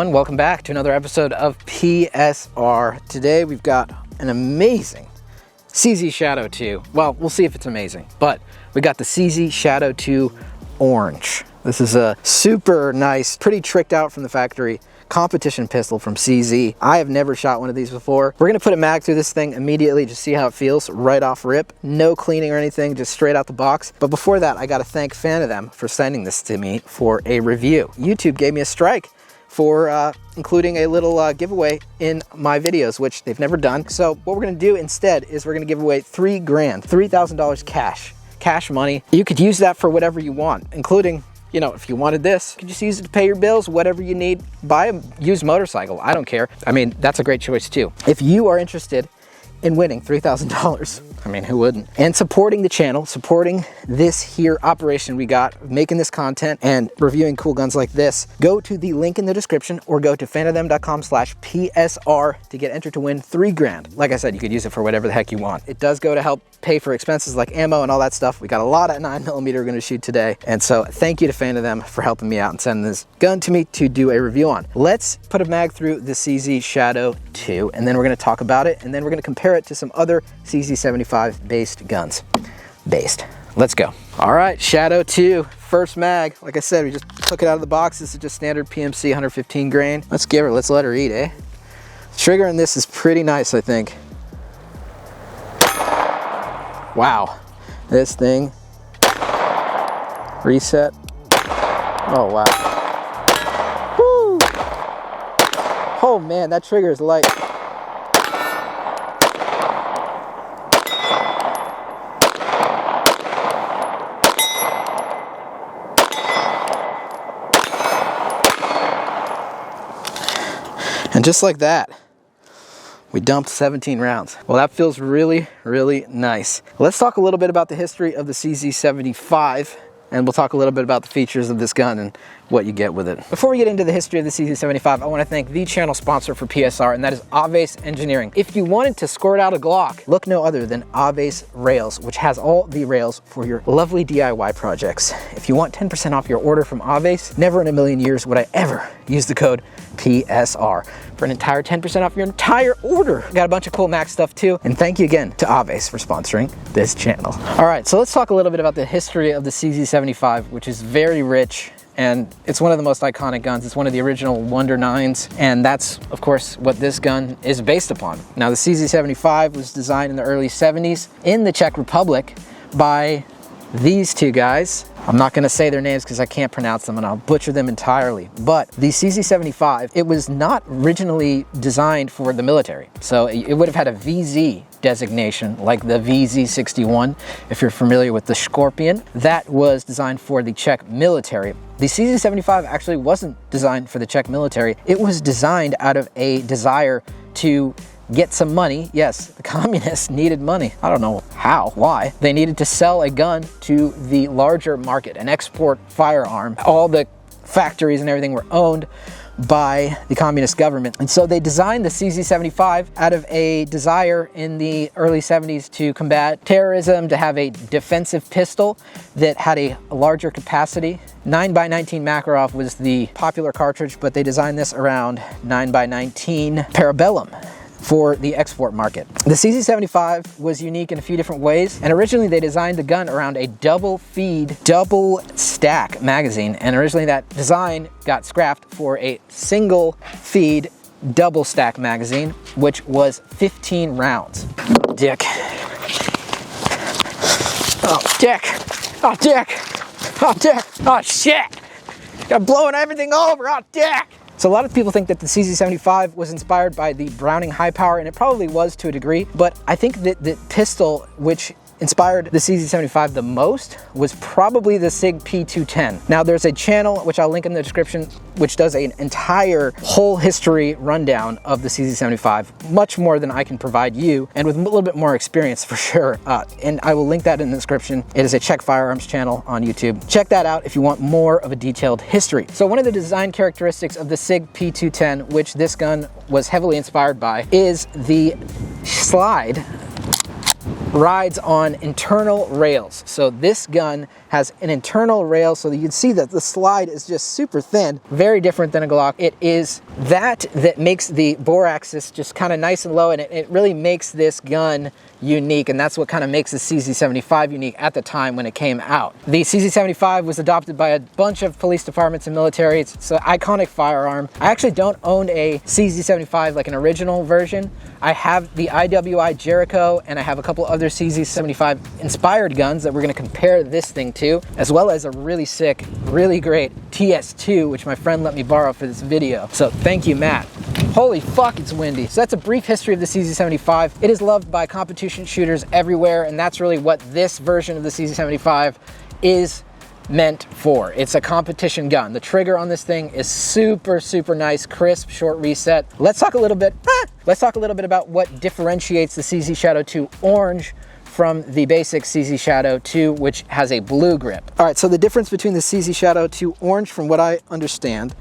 everyone, welcome back to another episode of PSR. Today we've got an amazing CZ Shadow 2. Well, we'll see if it's amazing, but we got the CZ Shadow 2 Orange. This is a super nice, pretty tricked out from the factory competition pistol from CZ. I have never shot one of these before. We're gonna put a mag through this thing immediately, just see how it feels right off rip. No cleaning or anything, just straight out the box. But before that, I gotta thank Fan of Them for sending this to me for a review. YouTube gave me a strike for including a little giveaway in my videos, which they've never done. So what we're gonna do instead is we're gonna give away $3,000 cash money. You could use that for whatever you want, including, you know, if you wanted this, you could just use it to pay your bills, whatever you need. Buy a used motorcycle, I don't care. I mean, that's a great choice too. If you are interested in winning $3,000, I mean, who wouldn't? And supporting the channel, supporting this here operation we got, making this content and reviewing cool guns like this, go to the link in the description or go to fanofthem.com/PSR to get entered to win $3,000. Like I said, you could use it for whatever the heck you want. It does go to help pay for expenses like ammo and all that stuff. We got a lot of 9mm we're gonna shoot today. And so thank you to Fan of Them for helping me out and sending this gun to me to do a review on. Let's put a mag through the CZ Shadow 2, and then we're gonna talk about it, and then we're gonna compare it to some other CZ75 based guns. Let's go. All right, Shadow 2, first mag. Like I said, we just took it out of the box. This is just standard PMC 115 grain. Let's let her eat, eh? Trigger in this is pretty nice, I think. Wow, this thing. Reset. Oh, wow. Woo! Oh man, that trigger is light. And just like that, we dumped 17 rounds. Well, that feels really, really nice. Let's talk a little bit about the history of the CZ75, and we'll talk a little bit about the features of this gun and what you get with it. Before we get into the history of the CZ75, I want to thank the channel sponsor for PSR, and that is Outtakes Engineering. If you wanted to squirt out a Glock, look no other than Outtakes Rails, which has all the rails for your lovely DIY projects. If you want 10% off your order from Outtakes, never in a million years would I ever use the code PSR for an entire 10% off your entire order. Got a bunch of cool Mac stuff too, and thank you again to Outtakes for sponsoring this channel. All right, so let's talk a little bit about the history of the CZ75, which is very rich. And it's one of the most iconic guns. It's one of the original Wonder 9s, and that's, of course, what this gun is based upon. Now, the CZ75 was designed in the early 70s in the Czech Republic by these two guys. I'm not gonna say their names because I can't pronounce them and I'll butcher them entirely. But the CZ75, it was not originally designed for the military. So it would have had a VZ designation like the VZ61, if you're familiar with the Scorpion. That was designed for the Czech military. The CZ75 actually wasn't designed for the Czech military. It was designed out of a desire to get some money. Yes, the communists needed money. I don't know how, why. They needed to sell a gun to the larger market, an export firearm. All the factories and everything were owned by the communist government. And so they designed the CZ75 out of a desire in the early 70s to combat terrorism, to have a defensive pistol that had a larger capacity. 9x19 Makarov was the popular cartridge, but they designed this around 9x19 Parabellum for the export market. The CZ75 was unique in a few different ways, and originally they designed the gun around a double feed, double stack magazine, and originally that design got scrapped for a single feed, double stack magazine, which was 15 rounds. Dick. Oh, dick. Oh, dick. Oh, dick. Oh, shit. You're blowing everything over. Oh, dick. So a lot of people think that the CZ75 was inspired by the Browning High Power, and it probably was to a degree, but I think that the pistol which inspired the CZ75 the most was probably the SIG P210. Now there's a channel, which I'll link in the description, which does an entire whole history rundown of the CZ75, much more than I can provide you, and with a little bit more experience for sure. And I will link that in the description. It is a Czech firearms channel on YouTube. Check that out if you want more of a detailed history. So one of the design characteristics of the SIG P210, which this gun was heavily inspired by, is the slide rides on internal rails. So this gun has an internal rail so that you can see that the slide is just super thin, very different than a Glock. It is that makes the bore axis just kind of nice and low, and it really makes this gun unique, and that's what kind of makes the CZ75 unique at the time when it came out. The CZ75 was adopted by a bunch of police departments and military. It's an iconic firearm. I actually don't own a CZ75 like an original version. I have the IWI Jericho, and I have a couple other CZ75 inspired guns that we're going to compare this thing to, as well as a really sick, really great TS2, which my friend let me borrow for this video. So thank you, Matt. Holy fuck, it's windy. So that's a brief history of the CZ75. It is loved by competition shooters everywhere, and that's really what this version of the CZ75 is meant for. It's a competition gun. The trigger on this thing is super, super nice, crisp, short reset. Let's talk a little bit about what differentiates the CZ Shadow 2 Orange from the basic CZ Shadow 2, which has a blue grip. All right, so the difference between the CZ Shadow 2 Orange, from what I understand,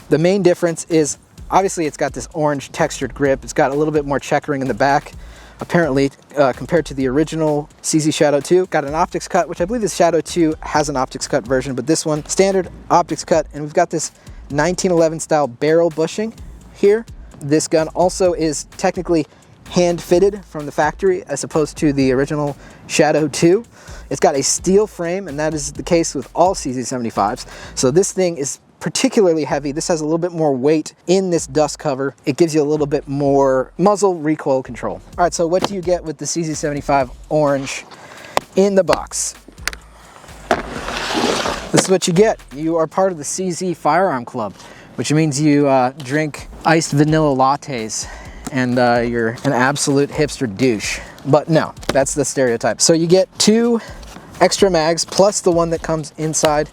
the main difference is obviously it's got this orange textured grip. It's got a little bit more checkering in the back, apparently, compared to the original CZ Shadow 2. Got an optics cut, which I believe the Shadow 2 has an optics cut version, but this one, standard optics cut, and we've got this 1911 style barrel bushing here. This gun also is technically hand fitted from the factory as opposed to the original Shadow 2. It's got a steel frame, and that is the case with all CZ75s. So this thing is particularly heavy. This has a little bit more weight in this dust cover. It gives you a little bit more muzzle recoil control. All right, so what do you get with the CZ75 Orange in the box? This is what you get. You are part of the CZ Firearm Club, which means you drink iced vanilla lattes, and you're an absolute hipster douche. But no, that's the stereotype. So you get 2 extra mags plus the one that comes inside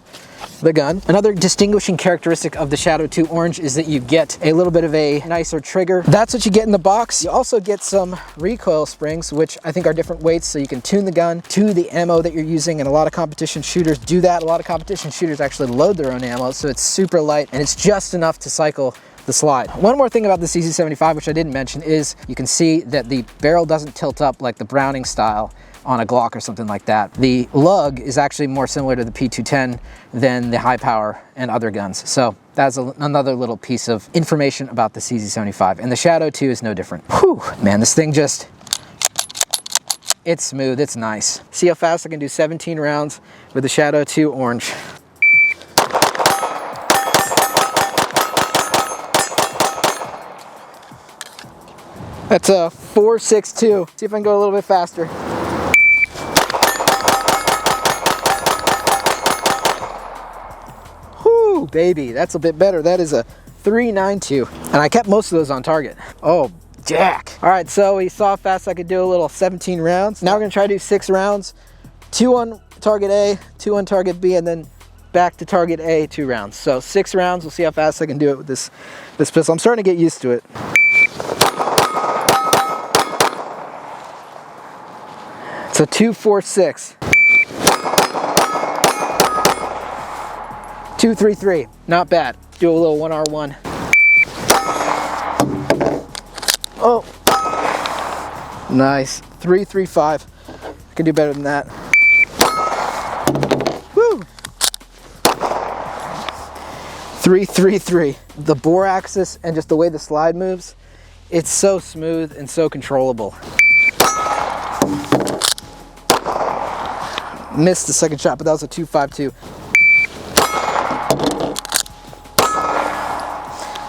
the gun. Another distinguishing characteristic of the Shadow 2 Orange is that you get a little bit of a nicer trigger. That's what you get in the box. You also get some recoil springs, which I think are different weights, so you can tune the gun to the ammo that you're using, and a lot of competition shooters do that. A lot of competition shooters actually load their own ammo, so it's super light and it's just enough to cycle the slide. One more thing about the CZ75, which I didn't mention, is you can see that the barrel doesn't tilt up like the Browning style on a Glock or something like that. The lug is actually more similar to the P210 than the high power and other guns. So that's another little piece of information about the CZ75. And the Shadow 2 is no different. Whew, man, this thing just, it's smooth, it's nice. See how fast I can do 17 rounds with the Shadow 2 Orange. That's a 4.62. See if I can go a little bit faster. Whoo, baby, that's a bit better. That is a 3.92. And I kept most of those on target. Oh, Jack. All right, so we saw how fast I could do a little 17 rounds. Now we're gonna try to do 6 rounds. 2 on target A, 2 on target B, and then back to target A, 2 rounds. So 6 rounds, we'll see how fast I can do it with this pistol. I'm starting to get used to it. It's a 2.46. 2.33, not bad. Do a little 1R1. Oh, nice. 3.35. I can do better than that. Woo! 3.33. The bore axis and just the way the slide moves, it's so smooth and so controllable. Missed the second shot, but that was a 2.52.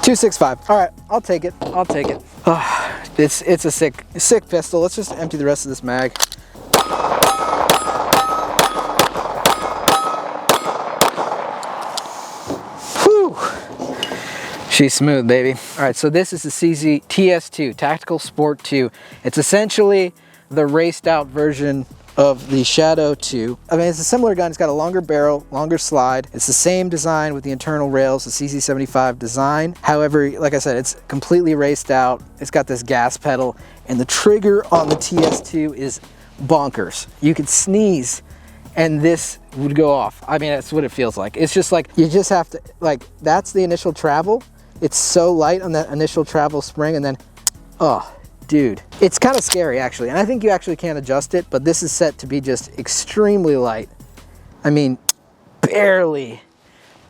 2.65. All right, I'll take it. I'll take it. Oh, it's a sick pistol. Let's just empty the rest of this mag. Whew. She's smooth, baby. All right, so this is the CZ TS2, Tactical Sport 2. It's essentially the raced out version of the Shadow 2. I mean, it's a similar gun. It's got a longer barrel, longer slide. It's the same design with the internal rails, the CZ75 design. However, like I said, it's completely raced out. It's got this gas pedal, and the trigger on the TS2 is bonkers. You could sneeze and this would go off. I mean, that's what it feels like. It's just like, you just have to, like, that's the initial travel. It's so light on that initial travel spring, and then, oh, dude, it's kind of scary actually. And I think you actually can adjust it, but this is set to be just extremely light. I mean, barely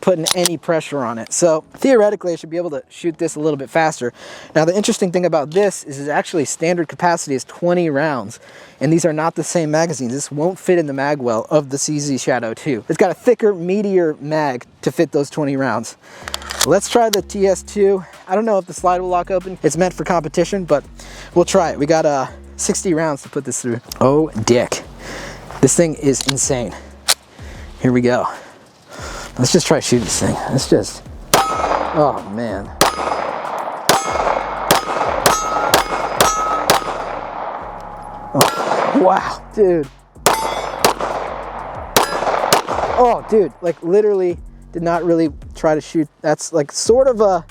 putting any pressure on it. So theoretically I should be able to shoot this a little bit faster. Now the interesting thing about this is actually standard capacity is 20 rounds, and these are not the same magazines. This won't fit in the mag well of the CZ Shadow 2. It's got a thicker, meatier mag to fit those 20 rounds. Let's try the TS2. I don't know if the slide will lock open. It's meant for competition, but we'll try it. We got 60 rounds to put this through. Oh dick, this thing is insane. Here we go. Let's just try shooting this thing. Let's just, oh man. Oh, wow, dude. Oh, dude, like literally did not really try to shoot. That's like sort of a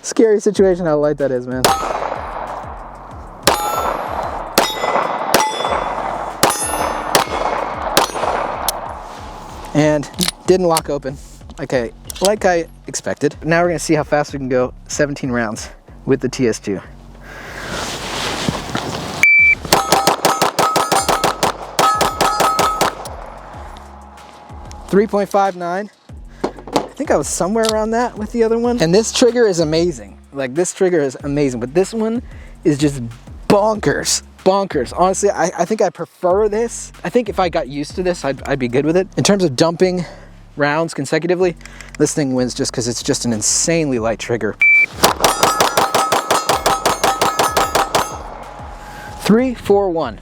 scary situation how light that is, man. And didn't lock open like I expected. Now we're gonna see how fast we can go 17 rounds with the TS2. .59. I think I was somewhere around that with the other one. And this trigger is amazing. Like this trigger is amazing, but this one is just bonkers. Bonkers. Honestly, I think I prefer this. I think if I got used to this, I'd be good with it. In terms of dumping rounds consecutively, this thing wins just because it's just an insanely light trigger. 3-4-1.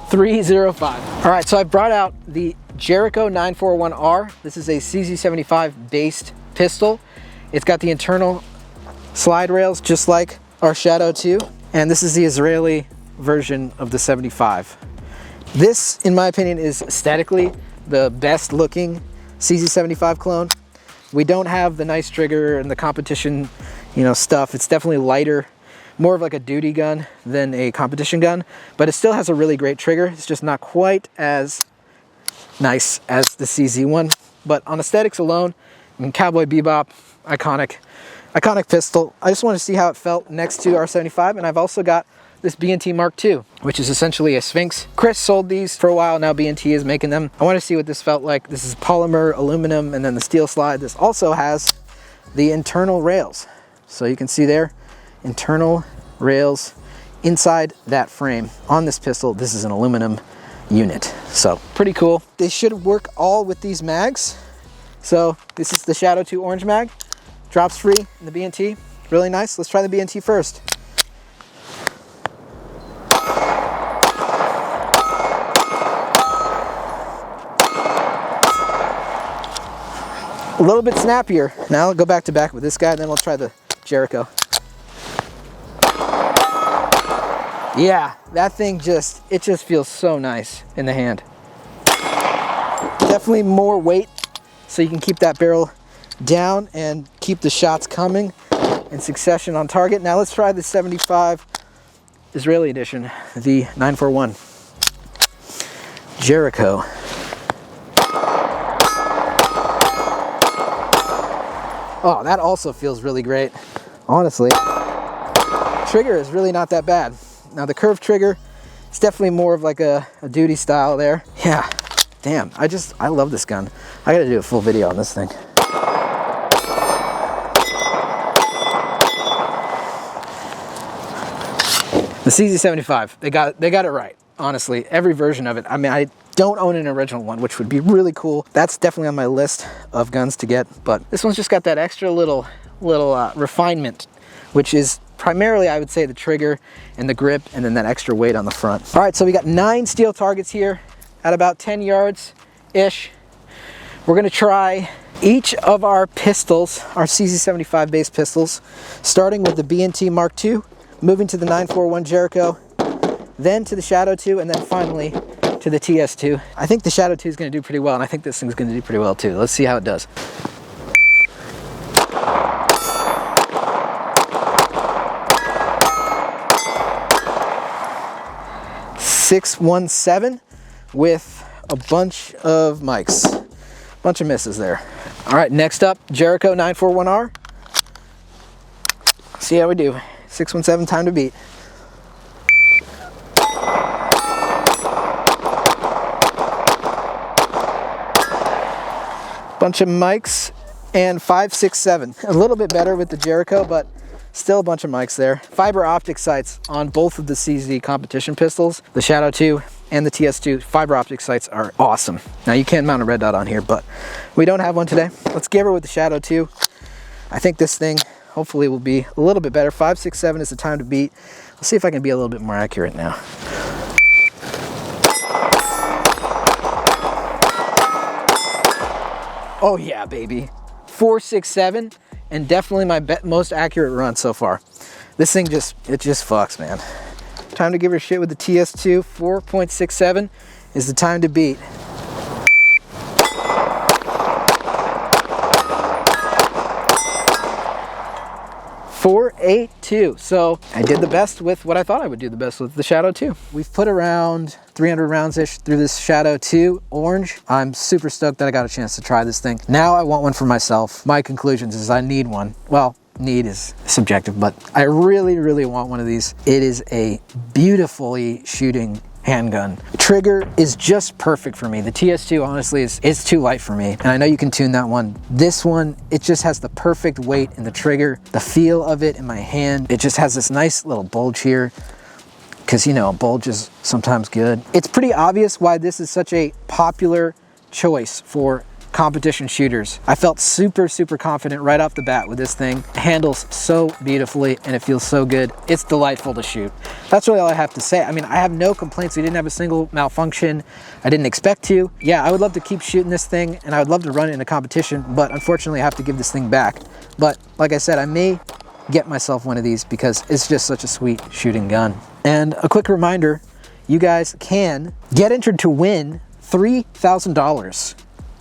.305. All right, so I brought out the Jericho 941R. This is a CZ75 based pistol. It's got the internal slide rails just like our Shadow 2, and this is the Israeli version of the 75. This, in my opinion, is aesthetically the best looking CZ75 clone. We don't have the nice trigger and the competition, stuff. It's definitely lighter, more of like a duty gun than a competition gun, but it still has a really great trigger. It's just not quite as nice as the CZ one, but on aesthetics alone, Cowboy Bebop, iconic pistol. I just want to see how it felt next to R75, and I've also got this BNT Mark II, which is essentially a Sphinx. Chris sold these for a while, now BNT is making them. I want to see what this felt like. This is polymer, aluminum, and then the steel slide. This also has the internal rails. So you can see there, internal rails inside that frame. On this pistol, this is an aluminum unit. So pretty cool. They should work all with these mags. So this is the Shadow 2 orange mag. Drops free in the BNT. Really nice. Let's try the BNT first. A little bit snappier. Now I'll go back to back with this guy, and then we'll try the Jericho. Yeah, that thing just feels so nice in the hand. Definitely more weight, so you can keep that barrel down and keep the shots coming in succession on target. Now let's try the 75 Israeli edition, the 941 Jericho. Oh, that also feels really great. Honestly, trigger is really not that bad. Now the curved trigger, it's definitely more of like a duty style there. Yeah, damn, I love this gun. I gotta do a full video on this thing. The CZ75, they got it right. Honestly, every version of it. I mean, I don't own an original one, which would be really cool. That's definitely on my list of guns to get, but this one's just got that extra little refinement, which is primarily, I would say, the trigger and the grip, and then that extra weight on the front. All right, so we got 9 steel targets here at about 10 yards-ish. We're gonna try each of our pistols, our CZ75 base pistols, starting with the BNT Mark II, moving to the 941 Jericho, then to the Shadow 2, and then finally to the TS2. I think the Shadow 2 is going to do pretty well, and I think this thing's going to do pretty well too. Let's see how it does. .617 with a bunch of mics. Bunch of misses there. All right, next up, Jericho 941R. See how we do. 617 time to beat. Bunch of mics and 567. A little bit better with the Jericho, but still a bunch of mics there. Fiber optic sights on both of the CZ competition pistols, the Shadow 2 and the TS2. Fiber optic sights are awesome. Now you can mount a red dot on here, but we don't have one today. Let's give her with the Shadow 2. I think this thing hopefully will be a little bit better. 567 is the time to beat. Let's see if I can be a little bit more accurate now. Oh yeah, baby. 467, and definitely my most accurate run so far. This thing just fucks, man. Time to give her shit with the TS2. 4.67 is the time to beat. .482. So I did the best with what I thought I would do the best with the Shadow 2. We've put around 300 rounds-ish through this Shadow 2 orange. I'm super stoked that I got a chance to try this thing. Now I want one for myself. My conclusions is I need one. Well, need is subjective, but I really, really want one of these. It is a beautifully shooting handgun. Trigger is just perfect for me. The TS2 honestly is too light for me, and I know you can tune that one. This one, it just has the perfect weight in the trigger, the feel of it in my hand. It just has this nice little bulge here, because you know, a bulge is sometimes good. It's pretty obvious why this is such a popular choice for competition shooters. I felt super, super confident right off the bat with this thing. It handles so beautifully and it feels so good. It's delightful to shoot. That's really all I have to say. I mean, I have no complaints. We didn't have a single malfunction. I didn't expect to. Yeah, I would love to keep shooting this thing and I would love to run it in a competition, but unfortunately I have to give this thing back. But like I said, I may get myself one of these because it's just such a sweet shooting gun. And a quick reminder, you guys can get entered to win $3,000.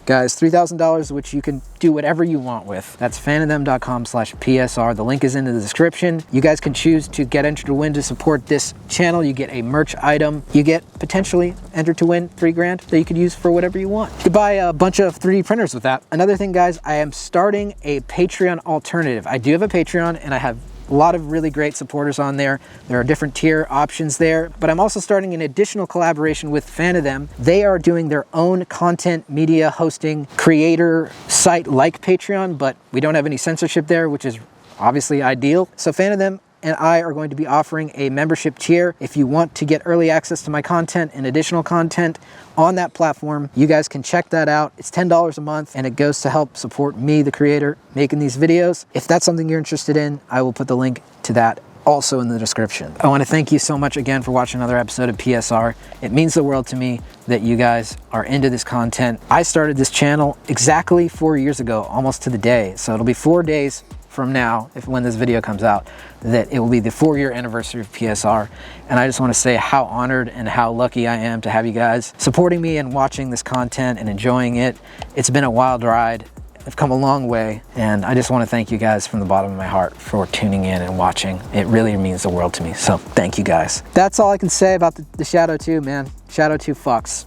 Guys, $3,000, which you can do whatever you want with. That's fanofthem.com/PSR. The link is in the description. You guys can choose to get entered to win to support this channel. You get a merch item. You get potentially entered to win $3 grand that you could use for whatever you want. You could buy a bunch of 3D printers with that. Another thing, guys, I am starting a Patreon alternative. I do have a Patreon and I have a lot of really great supporters on there. There are different tier options there, but I'm also starting an additional collaboration with Fan of Them. They are doing their own content media hosting creator site like Patreon, but we don't have any censorship there, which is obviously ideal. So Fan of Them and I are going to be offering a membership tier. If you want to get early access to my content and additional content on that platform, you guys can check that out. It's $10 a month and it goes to help support me, the creator, making these videos. If that's something you're interested in, I will put the link to that also in the description. I want to thank you so much again for watching another episode of PSR. It means the world to me that you guys are into this content. I started this channel exactly 4 years ago, almost to the day. So it'll be 4 days from now, when this video comes out, that it will be the 4-year anniversary of PSR. And I just want to say how honored and how lucky I am to have you guys supporting me and watching this content and enjoying it. It's been a wild ride. I've come a long way, and I just want to thank you guys from the bottom of my heart for tuning in and watching. It really means the world to me, so thank you guys. That's all I can say about the Shadow 2, man. Shadow 2 fucks.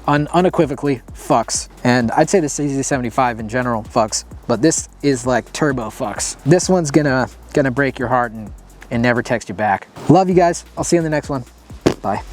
Unequivocally fucks. And I'd say the CZ75 in general fucks, but this is like turbo fucks. This one's gonna break your heart and never text you back. Love you guys. I'll see you in the next one. Bye.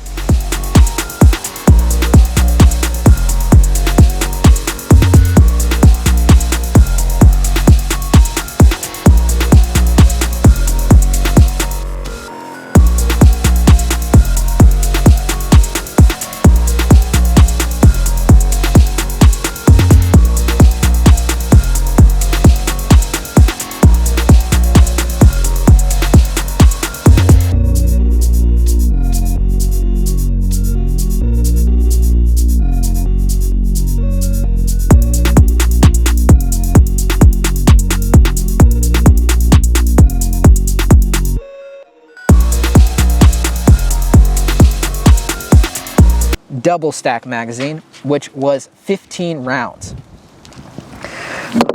Double stack magazine, which was 15 rounds.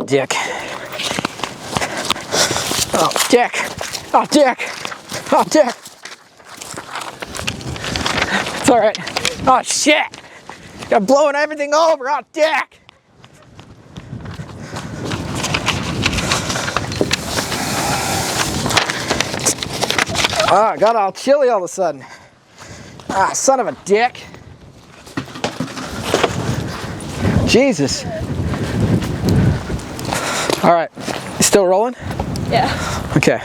Dick. Oh, dick. Oh, dick. Oh, dick. It's all right. Oh, shit. Got blowing everything over. Oh, dick. Ah, got all chilly all of a sudden. Ah, son of a dick. Jesus. All right, you still rolling? Yeah. Okay.